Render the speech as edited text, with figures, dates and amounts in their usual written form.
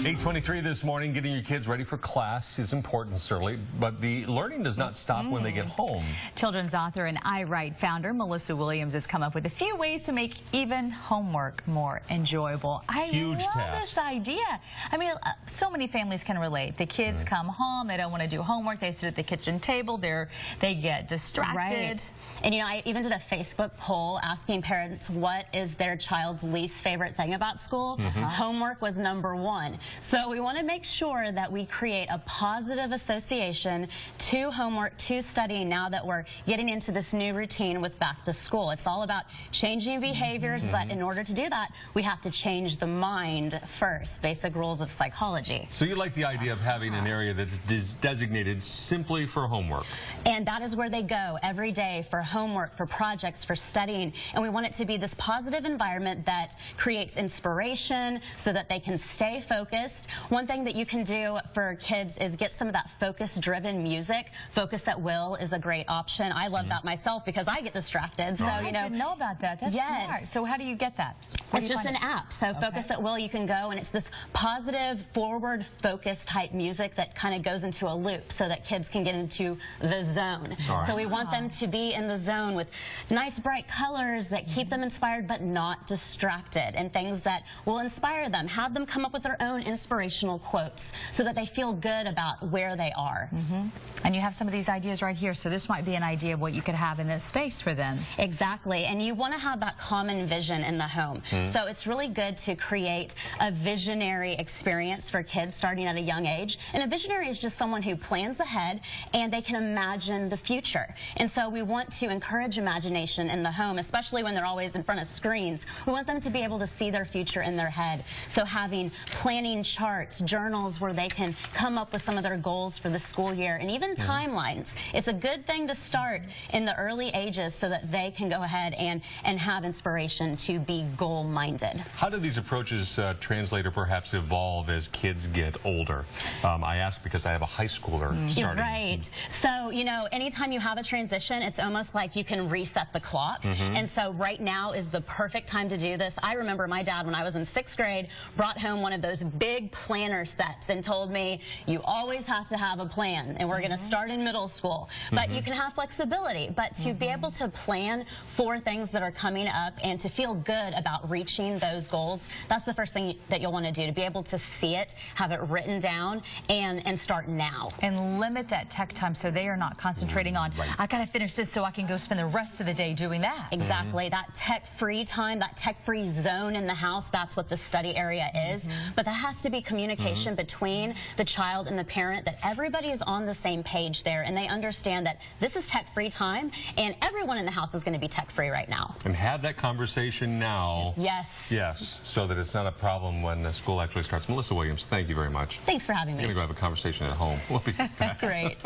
8:23 this morning. Getting your kids ready for class is important, certainly, but the learning does not stop when they get home. Children's author and iWrite founder Melissa Williams has come up with a few ways to make even homework more enjoyable. Huge I love task. this idea. I mean, so many families can relate. The kids come home, they don't want to do homework, they sit at the kitchen table, they get distracted. Right. And you know, I even did a Facebook poll asking parents what is their child's least favorite thing about school. Homework was #1. So we want to make sure that we create a positive association to homework, to studying, now that we're getting into this new routine with back to school. It's all about changing behaviors, but in order to do that, we have to change the mind first. Basic rules of psychology. So you like the idea of having an area that's designated simply for homework. And that is where they go every day for homework, for projects, for studying. And we want it to be this positive environment that creates inspiration so that they can stay focused. One thing that you can do for kids is get some of that focus-driven music. Focus at Will is a great option. I love that myself because I get distracted. So, you know, I didn't know about that. That's smart. So how do you get that? It's just an app. So Focus at Will, you can go, and it's this positive, forward-focused type music that kind of goes into a loop so that kids can get into the zone. So we want them to be in the zone with nice, bright colors that keep them inspired but not distracted, and things that will inspire them. Have them come up with their own inspirational quotes so that they feel good about where they are. And you have some of these ideas right here, so this might be an idea of what you could have in this space for them. Exactly, and you want to have that common vision in the home. So it's really good to create a visionary experience for kids starting at a young age. And a visionary is just someone who plans ahead and they can imagine the future. And so we want to encourage imagination in the home, especially when they're always in front of screens. We want them to be able to see their future in their head. So having planning charts, journals where they can come up with some of their goals for the school year, and even timelines. It's a good thing to start in the early ages so that they can go ahead and have inspiration to be goal-minded. How do these approaches translate or perhaps evolve as kids get older? I ask because I have a high schooler starting. Right. So, you know, anytime you have a transition, it's almost like you can reset the clock. And so right now is the perfect time to do this. I remember my dad, when I was in 6th grade, brought home one of those big planner sets and told me, you always have to have a plan, and we're going to start in middle school. But you can have flexibility. But to be able to plan for things that are coming up and to feel good about reaching those goals, that's the first thing that you'll want to do, to be able to see it, have it written down, and start now. And limit that tech time so they are not concentrating on, I got to finish this so I can go spend the rest of the day doing that. Exactly. That tech-free time, that tech-free zone in the house, that's what the study area is. But that has to be communication between the child and the parent, that everybody is on the same page there, and they understand that this is tech-free time, and everyone in the house is going to be tech-free right now. And have that conversation now. Yes. Yes, so that it's not a problem when the school actually starts. Melissa Williams, thank you very much. Thanks for having me. I'm going to go have a conversation at home. We'll be back. Great.